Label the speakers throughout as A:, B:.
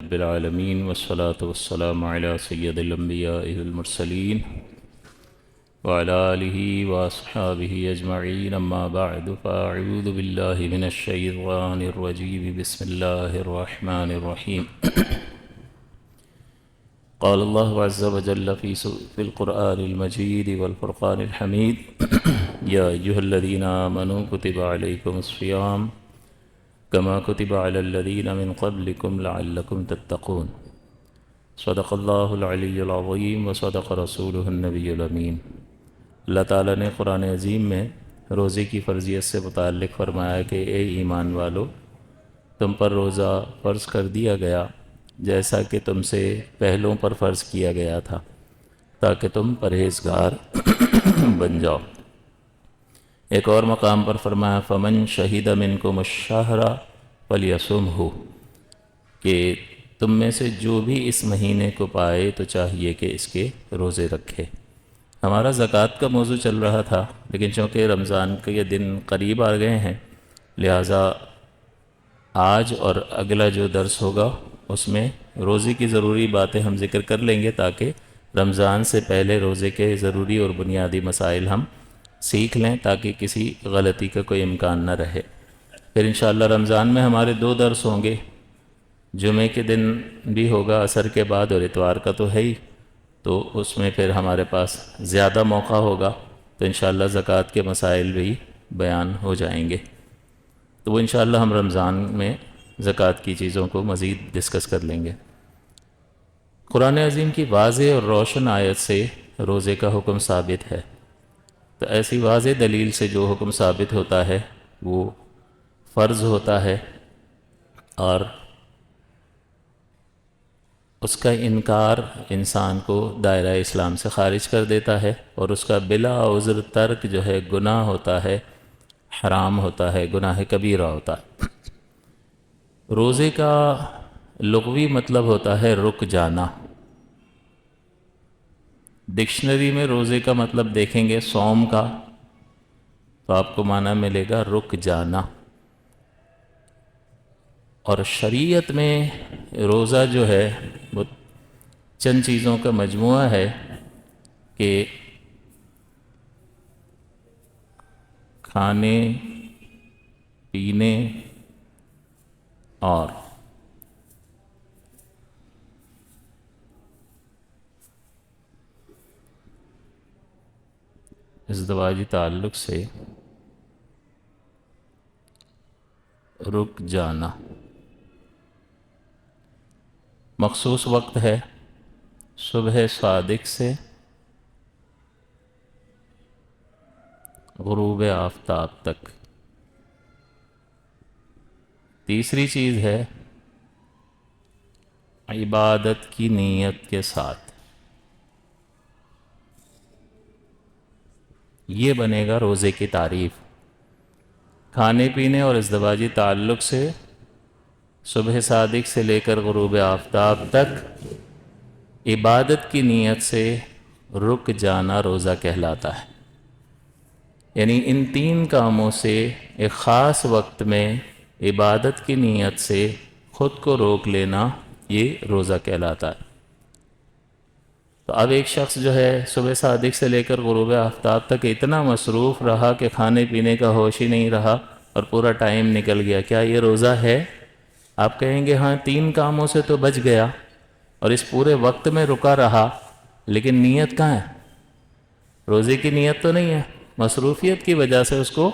A: رب العالمين والصلاة والسلام على سيد الأنبياء والمرسلين وعلى آله وأصحابه أجمعين أما بعد فأعوذ بالله من الشيطان الرجيم بسم الله الرحمن الرحيم قال الله عز وجل في القرآن المجيد والفرقان الحميد يا أيها الذين آمنوا كتب عليكم الصيام كما كتب على الذين من قبلكم لعلكم تتقون صدق الله العلی العظیم وصدق رسوله النبی الامین۔ اللہ تعالیٰ نے قرآن عظیم میں روزے کی فرضیت سے متعلق فرمایا کہ اے ایمان والو، تم پر روزہ فرض کر دیا گیا جیسا کہ تم سے پہلوں پر فرض کیا گیا تھا تاکہ تم پرہیزگار بن جاؤ۔ ایک اور مقام پر فرمایا فمن شہید منکم الشہر فلیصمہ، کہ تم میں سے جو بھی اس مہینے کو پائے تو چاہیے کہ اس کے روزے رکھے۔ ہمارا زکوٰۃ کا موضوع چل رہا تھا، لیکن چونکہ رمضان کے یہ دن قریب آ گئے ہیں، لہٰذا آج اور اگلا جو درس ہوگا اس میں روزے کی ضروری باتیں ہم ذکر کر لیں گے تاکہ رمضان سے پہلے روزے کے ضروری اور بنیادی مسائل ہم سیکھ لیں تاکہ کسی غلطی کا کوئی امکان نہ رہے۔ پھر انشاءاللہ رمضان میں ہمارے 2 درس ہوں گے، جمعے کے دن بھی ہوگا عصر کے بعد، اور اتوار کا تو ہے ہی، تو اس میں پھر ہمارے پاس زیادہ موقع ہوگا تو انشاءاللہ زکوٰۃ کے مسائل بھی بیان ہو جائیں گے۔ تو وہ انشاءاللہ ہم رمضان میں زکوٰۃ کی چیزوں کو مزید ڈسکس کر لیں گے۔ قرآن عظیم کی واضح اور روشن آیت سے روزے کا حکم ثابت ہے، تو ایسی واضح دلیل سے جو حکم ثابت ہوتا ہے وہ فرض ہوتا ہے، اور اس کا انکار انسان کو دائرہ اسلام سے خارج کر دیتا ہے، اور اس کا بلا عذر ترک جو ہے گناہ ہوتا ہے، حرام ہوتا ہے، گناہ کبیرہ ہوتا ہے۔ روزے کا لغوی مطلب ہوتا ہے رک جانا۔ ڈکشنری میں روزے کا مطلب دیکھیں گے صوم کا، تو آپ کو معنی ملے گا رک جانا، اور شریعت میں روزہ جو ہے وہ چند چیزوں کا مجموعہ ہے کہ کھانے پینے اور ازدواجی تعلق سے رک جانا۔ مخصوص وقت ہے صبح صادق سے غروب آفتاب تک۔ تیسری چیز ہے عبادت کی نیت کے ساتھ، یہ بنے گا روزے کی تعریف۔ کھانے پینے اور ازدواجی تعلق سے صبح صادق سے لے کر غروب آفتاب تک عبادت کی نیت سے رک جانا روزہ کہلاتا ہے۔ یعنی ان 3 کاموں سے ایک خاص وقت میں عبادت کی نیت سے خود کو روک لینا، یہ روزہ کہلاتا ہے۔ تو اب ایک شخص جو ہے صبح صادق سے لے کر غروب آفتاب تک اتنا مصروف رہا کہ کھانے پینے کا ہوش ہی نہیں رہا اور پورا ٹائم نکل گیا، کیا یہ روزہ ہے؟ آپ کہیں گے ہاں 3 کاموں سے تو بچ گیا اور اس پورے وقت میں رکا رہا، لیکن نیت کہاں ہے؟ روزے کی نیت تو نہیں ہے، مصروفیت کی وجہ سے اس کو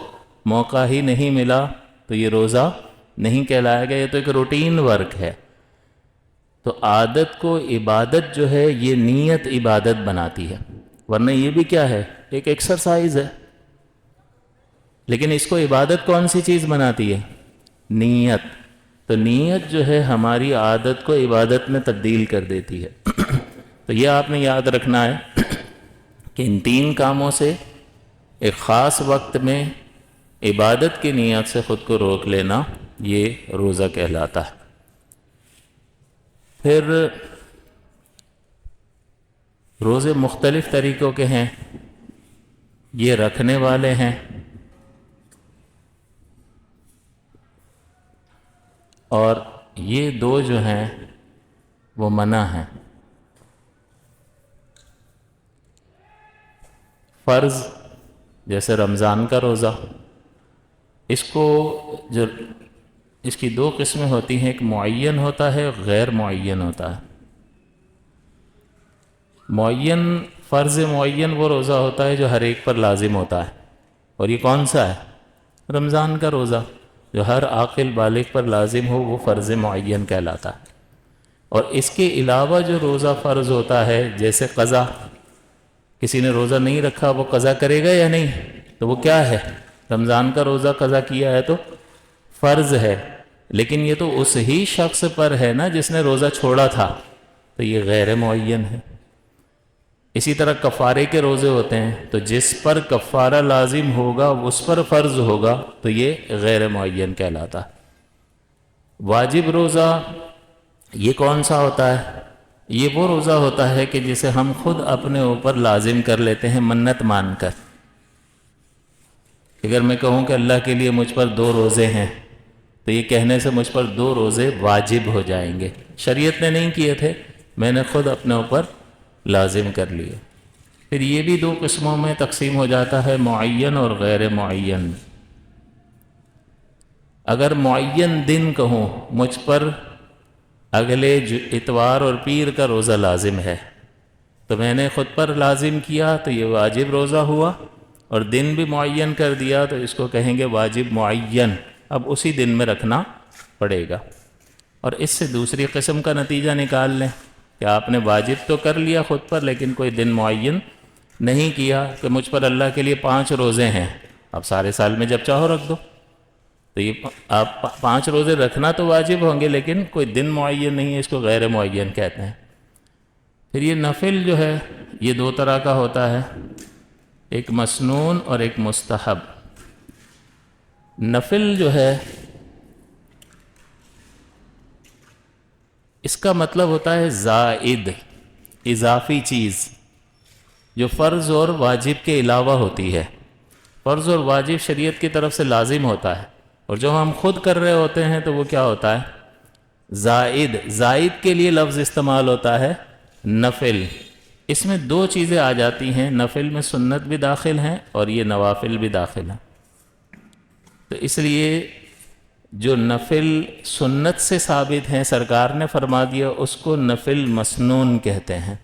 A: موقع ہی نہیں ملا، تو یہ روزہ نہیں کہلایا گیا، یہ تو ایک روٹین ورک ہے۔ تو عادت کو عبادت جو ہے یہ نیت عبادت بناتی ہے، ورنہ یہ بھی کیا ہے؟ ایک ایکسرسائز ہے، لیکن اس کو عبادت کون سی چیز بناتی ہے؟ نیت۔ تو نیت جو ہے ہماری عادت کو عبادت میں تبدیل کر دیتی ہے۔ تو یہ آپ نے یاد رکھنا ہے کہ ان 3 کاموں سے ایک خاص وقت میں عبادت کی نیت سے خود کو روک لینا، یہ روزہ کہلاتا ہے۔ پھر روزے مختلف طریقوں کے ہیں، یہ رکھنے والے ہیں اور یہ 2 جو ہیں وہ منع ہے۔ فرض جیسے رمضان کا روزہ، اس کو اس کی دو قسمیں ہوتی ہیں، ایک معین ہوتا ہے، غیر معین ہوتا ہے۔ معین، فرض معین وہ روزہ ہوتا ہے جو ہر ایک پر لازم ہوتا ہے، اور یہ کون سا ہے؟ رمضان کا روزہ، جو ہر عاقل بالغ پر لازم ہو، وہ فرض معین کہلاتا ہے۔ اور اس کے علاوہ جو روزہ فرض ہوتا ہے، جیسے قضا، کسی نے روزہ نہیں رکھا، وہ قضا کرے گا یا نہیں؟ تو وہ کیا ہے؟ رمضان کا روزہ قضا کیا ہے تو فرض ہے، لیکن یہ تو اس ہی شخص پر ہے نا جس نے روزہ چھوڑا تھا، تو یہ غیر معین ہے۔ اسی طرح کفارے کے روزے ہوتے ہیں، تو جس پر کفارہ لازم ہوگا اس پر فرض ہوگا، تو یہ غیر معین کہلاتا ہے۔ واجب روزہ یہ کون سا ہوتا ہے؟ یہ وہ روزہ ہوتا ہے کہ جسے ہم خود اپنے اوپر لازم کر لیتے ہیں منت مان کر۔ اگر میں کہوں کہ اللہ کے لیے مجھ پر 2 روزے ہیں، تو یہ کہنے سے مجھ پر 2 روزے واجب ہو جائیں گے، شریعت نے نہیں کیے تھے، میں نے خود اپنے اوپر لازم کر لیے۔ پھر یہ بھی 2 قسموں میں تقسیم ہو جاتا ہے، معین اور غیر معین۔ اگر معین دن کہوں، مجھ پر اگلے اتوار اور پیر کا روزہ لازم ہے، تو میں نے خود پر لازم کیا، تو یہ واجب روزہ ہوا، اور دن بھی معین کر دیا تو اس کو کہیں گے واجب معین، اب اسی دن میں رکھنا پڑے گا۔ اور اس سے دوسری قسم کا نتیجہ نکال لیں کہ آپ نے واجب تو کر لیا خود پر، لیکن کوئی دن معین نہیں کیا کہ مجھ پر اللہ کے لیے 5 روزے ہیں، اب سارے سال میں جب چاہو رکھ دو، تو یہ آپ 5 روزے رکھنا تو واجب ہوں گے، لیکن کوئی دن معین نہیں ہے، اس کو غیر معین کہتے ہیں۔ پھر یہ نفل جو ہے یہ 2 طرح کا ہوتا ہے، ایک مسنون اور ایک مستحب۔ نفل جو ہے اس کا مطلب ہوتا ہے زائد، اضافی چیز جو فرض اور واجب کے علاوہ ہوتی ہے۔ فرض اور واجب شریعت کی طرف سے لازم ہوتا ہے، اور جو ہم خود کر رہے ہوتے ہیں تو وہ کیا ہوتا ہے؟ زائد۔ زائد کے لیے لفظ استعمال ہوتا ہے نفل۔ اس میں 2 چیزیں آ جاتی ہیں، نفل میں سنت بھی داخل ہیں اور یہ نوافل بھی داخل ہیں۔ تو اس لیے جو نفل سنت سے ثابت ہیں، سرکار نے فرما دیا، اس کو نفل مسنون کہتے ہیں۔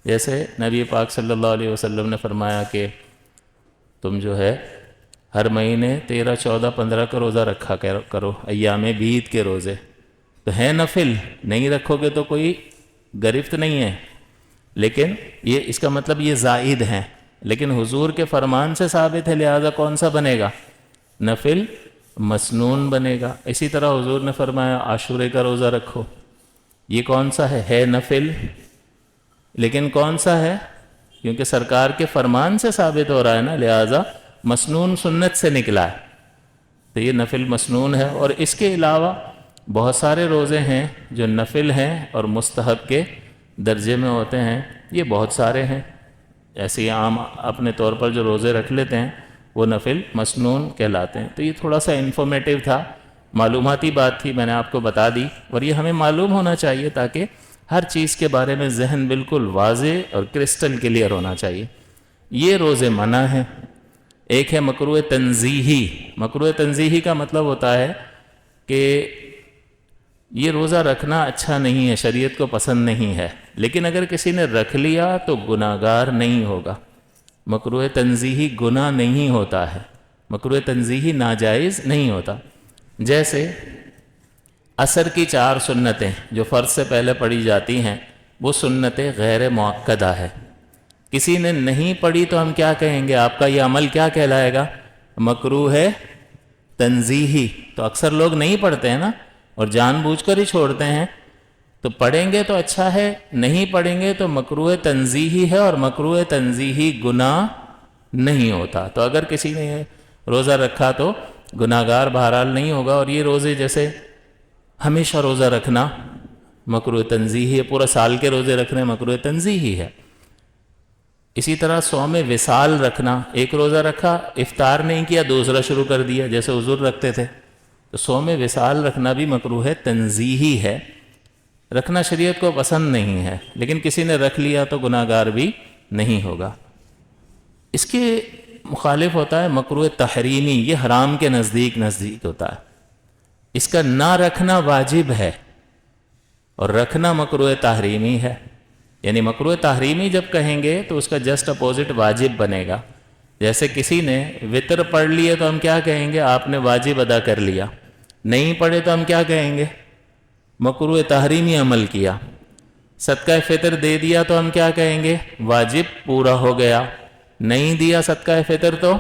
A: جیسے نبی پاک صلی اللہ علیہ وسلم نے فرمایا کہ تم جو ہے ہر مہینے 13، 14، 15 کا روزہ رکھا کرو، ایام بیت کے روزے، تو ہے نفل، نہیں رکھو گے تو کوئی گرفت نہیں ہے، لیکن یہ اس کا مطلب یہ زائد ہیں، لیکن حضور کے فرمان سے ثابت ہے، لہذا کون سا بنے گا؟ نفل مسنون بنے گا۔ اسی طرح حضور نے فرمایا عاشورے کا روزہ رکھو، یہ کون سا ہے نفل، لیکن کون سا ہے؟ کیونکہ سرکار کے فرمان سے ثابت ہو رہا ہے نا، لہذا مسنون سنت سے نکلا ہے، تو یہ نفل مسنون ہے۔ اور اس کے علاوہ بہت سارے روزے ہیں جو نفل ہیں اور مستحب کے درجے میں ہوتے ہیں، یہ بہت سارے ہیں۔ ایسے عام اپنے طور پر جو روزے رکھ لیتے ہیں وہ نفل مسنون کہلاتے ہیں۔ تو یہ تھوڑا سا انفارمیٹیو تھا، معلوماتی بات تھی، میں نے آپ کو بتا دی، اور یہ ہمیں معلوم ہونا چاہیے تاکہ ہر چیز کے بارے میں ذہن بالکل واضح اور کرسٹل کلیئر ہونا چاہیے۔ یہ روزے منع ہیں۔ ایک ہے مکروہ تنزیہی۔ مکروہ تنزیہی کا مطلب ہوتا ہے کہ یہ روزہ رکھنا اچھا نہیں ہے، شریعت کو پسند نہیں ہے، لیکن اگر کسی نے رکھ لیا تو گناہگار نہیں ہوگا۔ مکروہ تنزیہی گناہ نہیں ہوتا ہے، مکروہ تنزیہی ناجائز نہیں ہوتا۔ جیسے عصر کی 4 سنتیں جو فرض سے پہلے پڑھی جاتی ہیں، وہ سنتیں غیر مؤکدہ ہے، کسی نے نہیں پڑھی تو ہم کیا کہیں گے؟ آپ کا یہ عمل کیا کہلائے گا؟ مکروہ تنزیہی۔ تو اکثر لوگ نہیں پڑھتے ہیں نا، اور جان بوجھ کر ہی چھوڑتے ہیں، تو پڑھیں گے تو اچھا ہے، نہیں پڑھیں گے تو مکروہ تنزیہی ہے، اور مکروہ تنزیہی گناہ نہیں ہوتا۔ تو اگر کسی نے روزہ رکھا تو گناہگار بہرحال نہیں ہوگا۔ اور یہ روزے جیسے ہمیشہ روزہ رکھنا مکروہ تنزیہی ہے، پورا سال کے روزے رکھنے مکروہ تنزیہی ہے۔ اسی طرح صوم وصال رکھنا، ایک روزہ رکھا، افطار نہیں کیا، دوسرا شروع کر دیا جیسے حضور رکھتے تھے، تو صوم وصال رکھنا بھی مکروہ تنزیہی ہے۔ رکھنا شریعت کو پسند نہیں ہے، لیکن کسی نے رکھ لیا تو گناہ گار بھی نہیں ہوگا۔ اس کے مخالف ہوتا ہے مکروہ تحریمی، یہ حرام کے نزدیک ہوتا ہے۔ اس کا نہ رکھنا واجب ہے اور رکھنا مکروہ تحریمی ہے۔ یعنی مکروہ تحریمی جب کہیں گے تو اس کا جسٹ اپوزٹ واجب بنے گا۔ جیسے کسی نے وطر پڑھ لیے تو ہم کیا کہیں گے؟ آپ نے واجب ادا کر لیا۔ نہیں پڑھے تو ہم کیا کہیں گے؟ مکروہ تحریمی عمل کیا۔ صدقہ فطر دے دیا تو ہم کیا کہیں گے؟ واجب پورا ہو گیا۔ نہیں دیا صدقہ فطر تو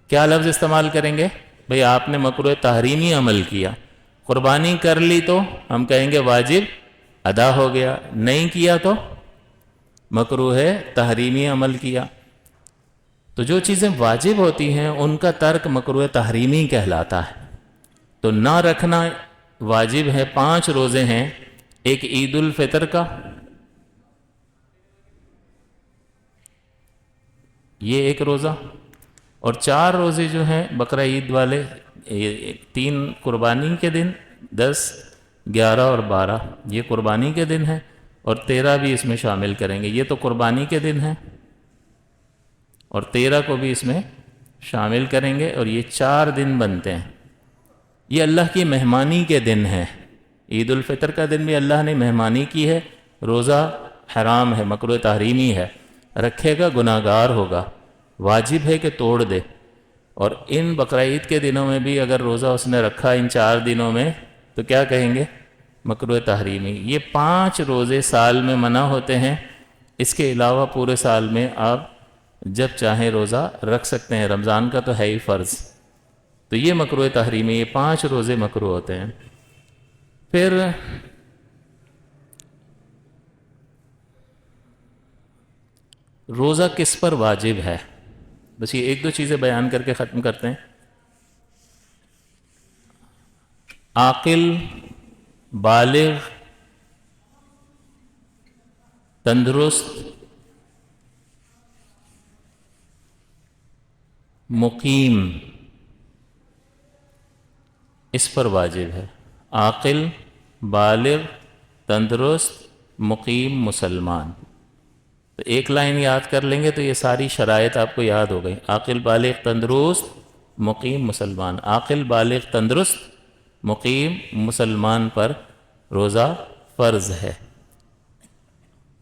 A: کیا لفظ استعمال کریں گے؟ بھئی آپ نے مکروہ تحریمی عمل کیا۔ قربانی کر لی تو ہم کہیں گے واجب ادا ہو گیا، نہیں کیا تو مکروہ تحریمی عمل کیا۔ تو جو چیزیں واجب ہوتی ہیں ان کا ترک مکروہ تحریمی کہلاتا ہے۔ تو نہ رکھنا واجب ہے۔ 5 روزے ہیں، ایک عید الفطر کا، یہ ایک روزہ، اور 4 روزے جو ہیں بقرہ عید والے، 3 قربانی کے دن، 10، 11 اور 12 یہ قربانی کے دن ہیں، اور 13 بھی اس میں شامل کریں گے۔ یہ تو قربانی کے دن ہیں اور 13 کو بھی اس میں شامل کریں گے، اور یہ 4 دن بنتے ہیں۔ یہ اللہ کی مہمانی کے دن ہیں۔ عید الفطر کا دن بھی اللہ نے مہمانی کی ہے۔ روزہ حرام ہے، مکروہ تحریمی ہے، رکھے گا گناہ گار ہوگا، واجب ہے کہ توڑ دے۔ اور ان بقرہ عید کے دنوں میں بھی اگر روزہ اس نے رکھا ان 4 دنوں میں تو کیا کہیں گے؟ مکروہ تحریمی۔ یہ 5 روزے سال میں منع ہوتے ہیں۔ اس کے علاوہ پورے سال میں آپ جب چاہیں روزہ رکھ سکتے ہیں، رمضان کا تو ہے ہی فرض۔ تو یہ مکروہ تحریمی، یہ 5 روزے مکروہ ہوتے ہیں۔ پھر روزہ کس پر واجب ہے؟ بس یہ 1-2 چیزیں بیان کر کے ختم کرتے ہیں۔ عاقل، بالغ، تندرست، مقیم، اس پر واجب ہے۔ عاقل، بالغ، تندرست، مقیم، مسلمان۔ تو ایک لائن یاد کر لیں گے تو یہ ساری شرائط آپ کو یاد ہو گئی۔ عاقل، بالغ، تندرست، مقیم، مسلمان۔ عاقل، بالغ، تندرست، مقیم، مسلمان پر روزہ فرض ہے۔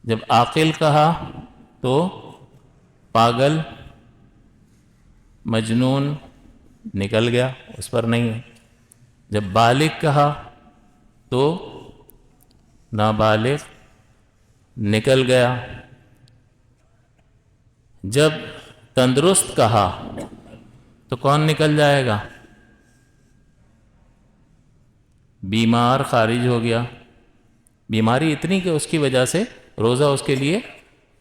A: جب عاقل کہا تو پاگل، مجنون نکل گیا، اس پر نہیں ہے۔ جب بالغ کہا تو نابالغ نکل گیا۔ جب تندرست کہا تو کون نکل جائے گا؟ بیمار خارج ہو گیا۔ بیماری اتنی کہ اس کی وجہ سے روزہ اس کے لیے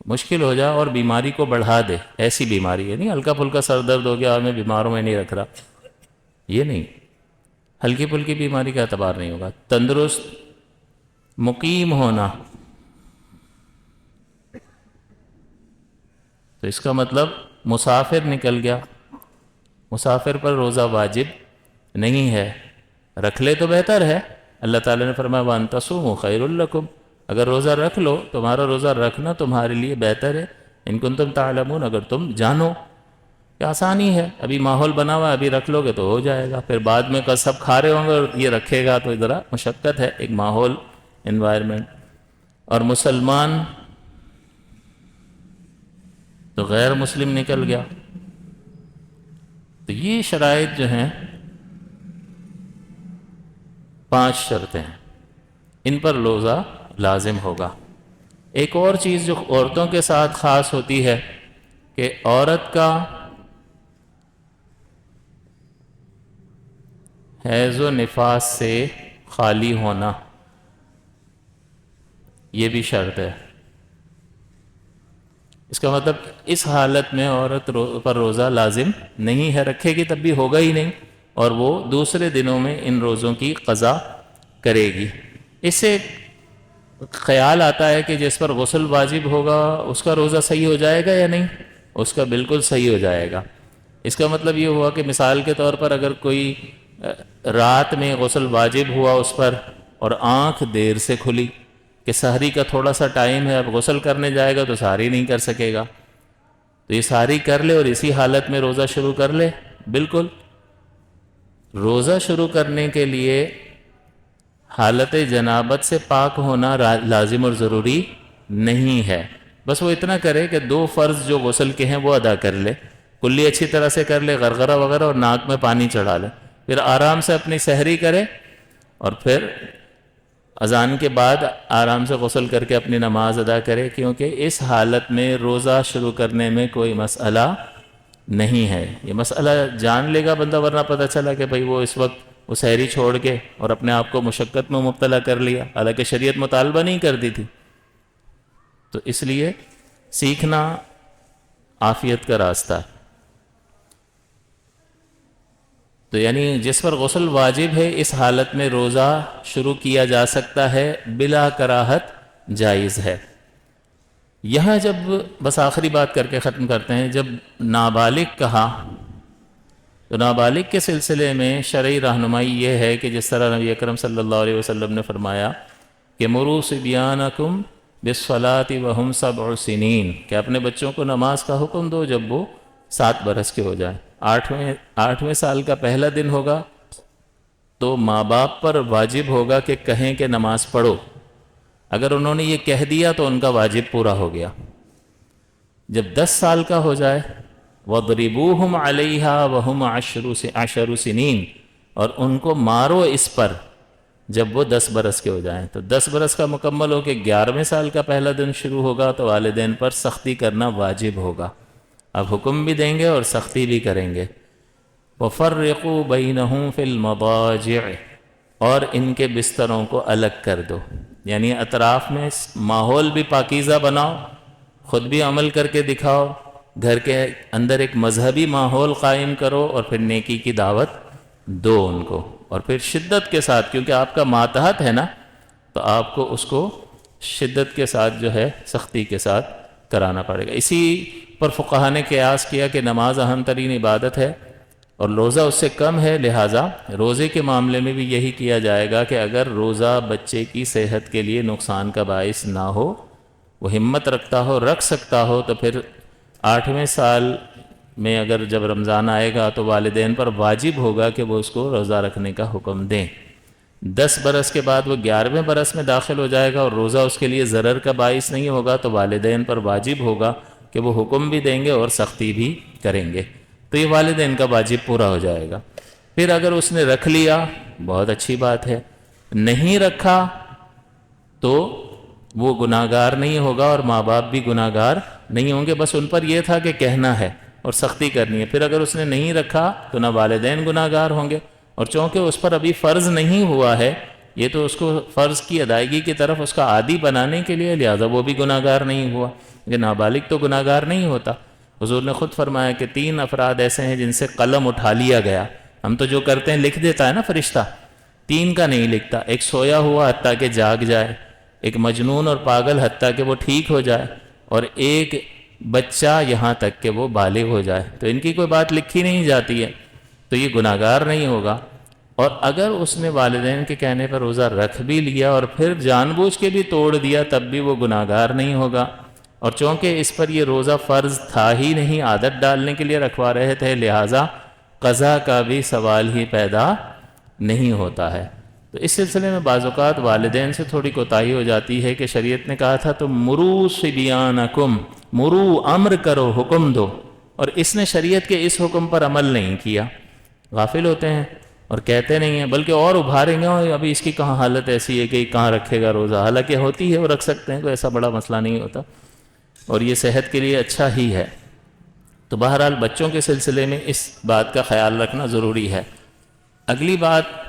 A: مشکل ہو جائے اور بیماری کو بڑھا دے، ایسی بیماری ہے، نہیں ہلکا پھلکا سر درد ہو گیا اور میں بیماروں میں نہیں رکھ رہا، یہ نہیں، ہلکی پھلکی بیماری کا اعتبار نہیں ہوگا۔ تندرست، مقیم ہونا، تو اس کا مطلب مسافر نکل گیا۔ مسافر پر روزہ واجب نہیں ہے، رکھ لے تو بہتر ہے۔ اللہ تعالیٰ نے فرمایا وَأَن تَصُومُوا خَيْرٌ لَكُمْ، اگر روزہ رکھ لو، تمہارا روزہ رکھنا تمہارے لیے بہتر ہے۔ إِن كُنتُمْ تَعْلَمُونَ، اگر تم جانو کہ آسانی ہے، ابھی ماحول بنا ہوا ہے، ابھی رکھ لو گے تو ہو جائے گا، پھر بعد میں سب کھا رہے ہوں گے اور یہ رکھے گا تو ذرا مشقت ہے، ایک ماحول، انوائرمنٹ۔ اور مسلمان تو غیر مسلم نکل گیا۔ تو یہ شرائط جو ہیں 5 شرطیں ہیں، ان پر روزہ لازم ہوگا۔ ایک اور چیز جو عورتوں کے ساتھ خاص ہوتی ہے کہ عورت کا حیض و نفاس سے خالی ہونا، یہ بھی شرط ہے۔ اس کا مطلب اس حالت میں عورت پر روزہ لازم نہیں ہے، رکھے گی تب بھی ہوگا ہی نہیں، اور وہ دوسرے دنوں میں ان روزوں کی قضا کرے گی۔ اس سے خیال آتا ہے کہ جس پر غسل واجب ہوگا اس کا روزہ صحیح ہو جائے گا یا نہیں؟ اس کا بالکل صحیح ہو جائے گا۔ اس کا مطلب یہ ہوا کہ مثال کے طور پر اگر کوئی رات میں غسل واجب ہوا اس پر اور آنکھ دیر سے کھلی کہ سحری کا تھوڑا سا ٹائم ہے، اب غسل کرنے جائے گا تو سحری نہیں کر سکے گا، تو یہ سحری کر لے اور اسی حالت میں روزہ شروع کر لے۔ بالکل روزہ شروع کرنے کے لیے حالت جنابت سے پاک ہونا لازم اور ضروری نہیں ہے، بس وہ اتنا کرے کہ 2 فرض جو غسل کے ہیں وہ ادا کر لے، کلی اچھی طرح سے کر لے، غرغرہ وغیرہ، اور ناک میں پانی چڑھا لے، پھر آرام سے اپنی سحری کرے، اور پھر اذان کے بعد آرام سے غسل کر کے اپنی نماز ادا کرے، کیونکہ اس حالت میں روزہ شروع کرنے میں کوئی مسئلہ نہیں ہے۔ یہ مسئلہ جان لے گا بندہ، ورنہ پتہ چلا کہ بھئی وہ اس وقت وہ سحری چھوڑ کے اور اپنے آپ کو مشقت میں مبتلا کر لیا، حالانکہ شریعت مطالبہ نہیں کرتی تھی۔ تو اس لیے سیکھنا عافیت کا راستہ ہے۔ تو یعنی جس پر غسل واجب ہے اس حالت میں روزہ شروع کیا جا سکتا ہے، بلا کراہت جائز ہے۔ یہاں جب بس آخری بات کر کے ختم کرتے ہیں، جب نابالغ کہا تو نابالغ کے سلسلے میں شرعی رہنمائی یہ ہے کہ جس طرح نبی اکرم صلی اللہ علیہ وسلم نے فرمایا کہ مروا صبیانکم بالصلاۃ وہم 7 سنین، کہ اپنے بچوں کو نماز کا حکم دو جب وہ 7 برس کے ہو جائیں۔ 8ویں سال کا پہلا دن ہوگا تو ماں باپ پر واجب ہوگا کہ کہیں کہ نماز پڑھو، اگر انہوں نے یہ کہہ دیا تو ان کا واجب پورا ہو گیا۔ جب 10 سال کا ہو جائے وَضْرِبُوهُمْ عَلَيْهَا وَهُمْ 10 سنین، اور ان کو مارو اس پر جب وہ 10 برس کے ہو جائیں۔ تو 10 برس کا مکمل ہو کہ 11ویں سال کا پہلا دن شروع ہوگا تو والدین پر سختی کرنا واجب ہوگا، اب حکم بھی دیں گے اور سختی بھی کریں گے۔ وَفَرِّقُوا بَيْنَهُمْ فِي الْمَضَاجِعِ، اور ان کے بستروں کو الگ کر دو، یعنی اطراف میں ماحول بھی پاکیزہ بناؤ، خود بھی عمل کر کے دکھاؤ، گھر کے اندر ایک مذہبی ماحول قائم کرو، اور پھر نیکی کی دعوت دو ان کو، اور پھر شدت کے ساتھ، کیونکہ آپ کا ماتحت ہے نا، تو آپ کو اس کو شدت کے ساتھ جو ہے سختی کے ساتھ کرانا پڑے گا۔ اسی پر فقہا نے قیاس کیا کہ نماز اہم ترین عبادت ہے اور روزہ اس سے کم ہے، لہٰذا روزے کے معاملے میں بھی یہی کیا جائے گا کہ اگر روزہ بچے کی صحت کے لیے نقصان کا باعث نہ ہو، وہ ہمت رکھتا ہو، رکھ سکتا ہو، تو پھر 8ویں سال میں اگر جب رمضان آئے گا تو والدین پر واجب ہوگا کہ وہ اس کو روزہ رکھنے کا حکم دیں۔ 10 برس کے بعد وہ 11ویں برس میں داخل ہو جائے گا اور روزہ اس کے لیے ضرر کا باعث نہیں ہوگا، تو والدین پر واجب ہوگا کہ وہ حکم بھی دیں گے اور سختی بھی کریں گے، تو یہ والدین کا واجب پورا ہو جائے گا۔ پھر اگر اس نے رکھ لیا بہت اچھی بات ہے، نہیں رکھا تو وہ گناہگار نہیں ہوگا اور ماں باپ بھی گناہگار نہیں ہوں گے، بس ان پر یہ تھا کہ کہنا ہے اور سختی کرنی ہے۔ پھر اگر اس نے نہیں رکھا تو نہ والدین گناہگار ہوں گے، اور چونکہ اس پر ابھی فرض نہیں ہوا ہے، یہ تو اس کو فرض کی ادائیگی کی طرف اس کا عادی بنانے کے لیے، لہذا وہ بھی گناہگار نہیں ہوا، کہ نابالغ تو گناہگار نہیں ہوتا۔ حضور نے خود فرمایا کہ 3 افراد ایسے ہیں جن سے قلم اٹھا لیا گیا، ہم تو جو کرتے ہیں لکھ دیتا ہے نا فرشتہ، 3 کا نہیں لکھتا، ایک سویا ہوا حتیٰ کہ جاگ جائے، ایک مجنون اور پاگل حتیٰ کہ وہ ٹھیک ہو جائے، اور ایک بچہ یہاں تک کہ وہ بالغ ہو جائے، تو ان کی کوئی بات لکھی نہیں جاتی ہے، تو یہ گناہگار نہیں ہوگا۔ اور اگر اس نے والدین کے کہنے پر روزہ رکھ بھی لیا اور پھر جان بوجھ کے بھی توڑ دیا تب بھی وہ گناہگار نہیں ہوگا، اور چونکہ اس پر یہ روزہ فرض تھا ہی نہیں، عادت ڈالنے کے لیے رکھوا رہے تھے، لہٰذا قضا کا بھی سوال ہی پیدا نہیں ہوتا ہے۔ تو اس سلسلے میں بعض اوقات والدین سے تھوڑی کوتاہی ہو جاتی ہے کہ شریعت نے کہا تھا تم مروا صبیانکم، مروا امر کرو، حکم دو، اور اس نے شریعت کے اس حکم پر عمل نہیں کیا، غافل ہوتے ہیں اور کہتے نہیں ہیں، بلکہ اور ابھاریں گے ابھی اس کی کہاں حالت ایسی ہے کہ کہاں رکھے گا روزہ، حالانکہ ہوتی ہے وہ رکھ سکتے ہیں، کوئی ایسا بڑا مسئلہ نہیں ہوتا، اور یہ صحت کے لیے اچھا ہی ہے۔ تو بہرحال بچوں کے سلسلے میں اس بات کا خیال رکھنا ضروری ہے۔ اگلی بات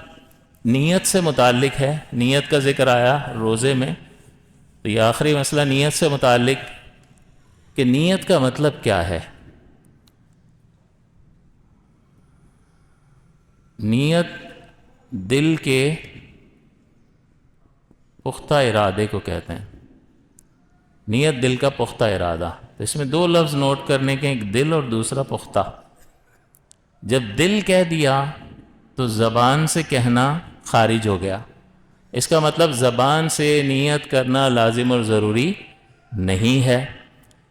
A: نیت سے متعلق ہے، نیت کا ذکر آیا روزے میں، تو یہ آخری مسئلہ نیت سے متعلق کہ نیت کا مطلب کیا ہے۔ نیت دل کے پختہ ارادے کو کہتے ہیں، نیت دل کا پختہ ارادہ۔ تو اس میں 2 لفظ نوٹ کرنے کے، ایک دل اور دوسرا پختہ۔ جب دل کہہ دیا تو زبان سے کہنا خارج ہو گیا، اس کا مطلب زبان سے نیت کرنا لازم اور ضروری نہیں ہے۔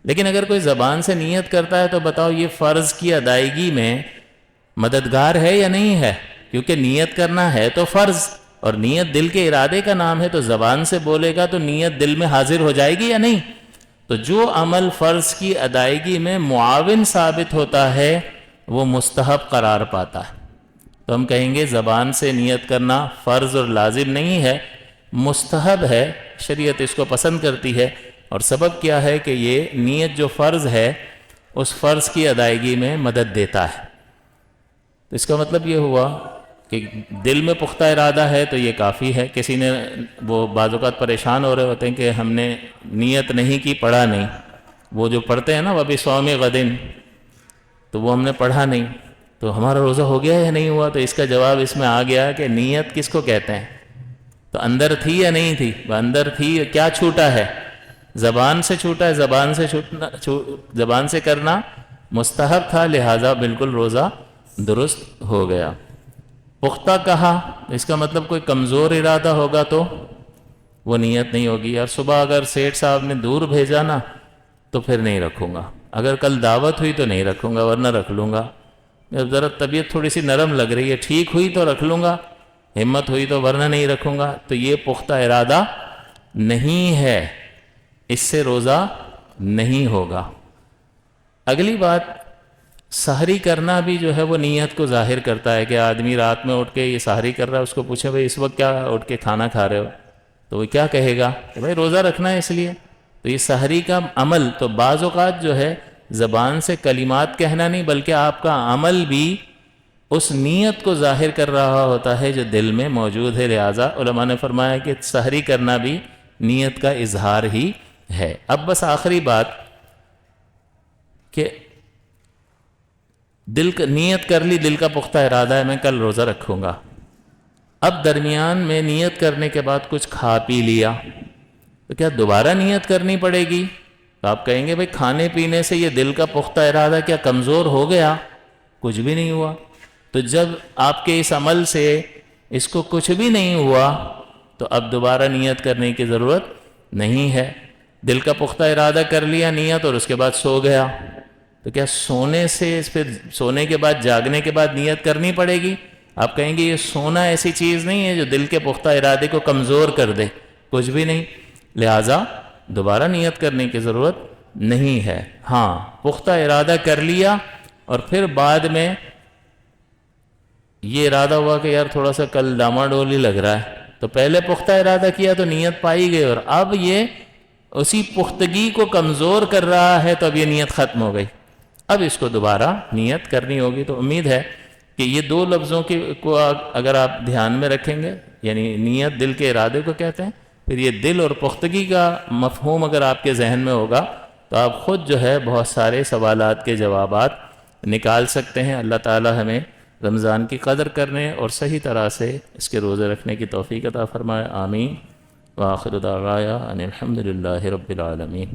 A: لیکن اگر کوئی زبان سے نیت کرتا ہے تو بتاؤ یہ فرض کی ادائیگی میں مددگار ہے یا نہیں ہے؟ کیونکہ نیت کرنا ہے تو فرض، اور نیت دل کے ارادے کا نام ہے، تو زبان سے بولے گا تو نیت دل میں حاضر ہو جائے گی یا نہیں؟ تو جو عمل فرض کی ادائیگی میں معاون ثابت ہوتا ہے وہ مستحب قرار پاتا ہے۔ تو ہم کہیں گے زبان سے نیت کرنا فرض اور لازم نہیں ہے، مستحب ہے، شریعت اس کو پسند کرتی ہے۔ اور سبب کیا ہے کہ یہ نیت جو فرض ہے اس فرض کی ادائیگی میں مدد دیتا ہے۔ تو اس کا مطلب یہ ہوا کہ دل میں پختہ ارادہ ہے تو یہ کافی ہے۔ کسی نے وہ بعض اوقات پریشان ہو رہے ہوتے ہیں کہ ہم نے نیت نہیں کی، پڑھا نہیں، وہ جو پڑھتے ہیں نا وَبِصَوْمِ غَدٍ، تو وہ ہم نے پڑھا نہیں، تو ہمارا روزہ ہو گیا یا نہیں ہوا؟ تو اس کا جواب اس میں آ گیا کہ نیت کس کو کہتے ہیں؟ تو اندر تھی یا نہیں تھی؟ وہ اندر تھی، کیا چھوٹا ہے؟ زبان سے چھوٹا ہے، زبان سے کرنا مستحب تھا، لہٰذا بالکل روزہ درست ہو گیا۔ پختہ کہا، اس کا مطلب کوئی کمزور ارادہ ہوگا تو وہ نیت نہیں ہوگی۔ اور صبح اگر سیٹھ صاحب نے دور بھیجا نا تو پھر نہیں رکھوں گا، اگر کل دعوت ہوئی تو نہیں رکھوں گا ورنہ رکھ لوں گا، ذرا طبیعت تھوڑی سی نرم لگ رہی ہے، ٹھیک ہوئی تو رکھ لوں گا، ہمت ہوئی تو ورنہ نہیں رکھوں گا، تو یہ پختہ ارادہ نہیں ہے، اس سے روزہ نہیں ہوگا۔ اگلی بات، سحری کرنا بھی جو ہے وہ نیت کو ظاہر کرتا ہے کہ آدمی رات میں اٹھ کے یہ سحری کر رہا ہے، اس کو پوچھے بھائی اس وقت کیا اٹھ کے کھانا کھا رہے ہو، تو وہ کیا کہے گا کہ بھائی روزہ رکھنا ہے اس لیے۔ تو یہ سحری کا عمل تو بعض اوقات جو ہے زبان سے کلمات کہنا نہیں بلکہ آپ کا عمل بھی اس نیت کو ظاہر کر رہا ہوتا ہے جو دل میں موجود ہے، لہٰذا علماء نے فرمایا کہ سحری کرنا بھی نیت کا اظہار ہی ہے۔ اب بس آخری بات کہ نیت کر لی، دل کا پختہ ارادہ ہے میں کل روزہ رکھوں گا، اب درمیان میں نیت کرنے کے بعد کچھ کھا پی لیا تو کیا دوبارہ نیت کرنی پڑے گی؟ تو آپ کہیں گے بھائی کھانے پینے سے یہ دل کا پختہ ارادہ کیا کمزور ہو گیا؟ کچھ بھی نہیں ہوا۔ تو جب آپ کے اس عمل سے اس کو کچھ بھی نہیں ہوا تو اب دوبارہ نیت کرنے کی ضرورت نہیں ہے۔ دل کا پختہ ارادہ کر لیا نیت اور اس کے بعد سو گیا، تو کیا سونے سے پھر سونے کے بعد جاگنے کے بعد نیت کرنی پڑے گی؟ آپ کہیں گے یہ سونا ایسی چیز نہیں ہے جو دل کے پختہ ارادے کو کمزور کر دے، کچھ بھی نہیں، لہٰذا دوبارہ نیت کرنے کی ضرورت نہیں ہے۔ ہاں پختہ ارادہ کر لیا اور پھر بعد میں یہ ارادہ ہوا کہ یار تھوڑا سا کل ڈاما ڈول ہی لگ رہا ہے، تو پہلے پختہ ارادہ کیا تو نیت پائی گئی اور اب یہ اسی پختگی کو کمزور کر رہا ہے تو اب یہ نیت ختم ہو گئی، اب اس کو دوبارہ نیت کرنی ہوگی۔ تو امید ہے کہ یہ دو لفظوں کو اگر آپ دھیان میں رکھیں گے، یعنی نیت دل کے ارادے کو کہتے ہیں، پھر یہ دل اور پختگی کا مفہوم اگر آپ کے ذہن میں ہوگا تو آپ خود جو ہے بہت سارے سوالات کے جوابات نکال سکتے ہیں۔ اللہ تعالی ہمیں رمضان کی قدر کرنے اور صحیح طرح سے اس کے روزے رکھنے کی توفیق عطا فرمائے، آمین۔ وآخر دعوانا ان الحمد للہ رب العالمین۔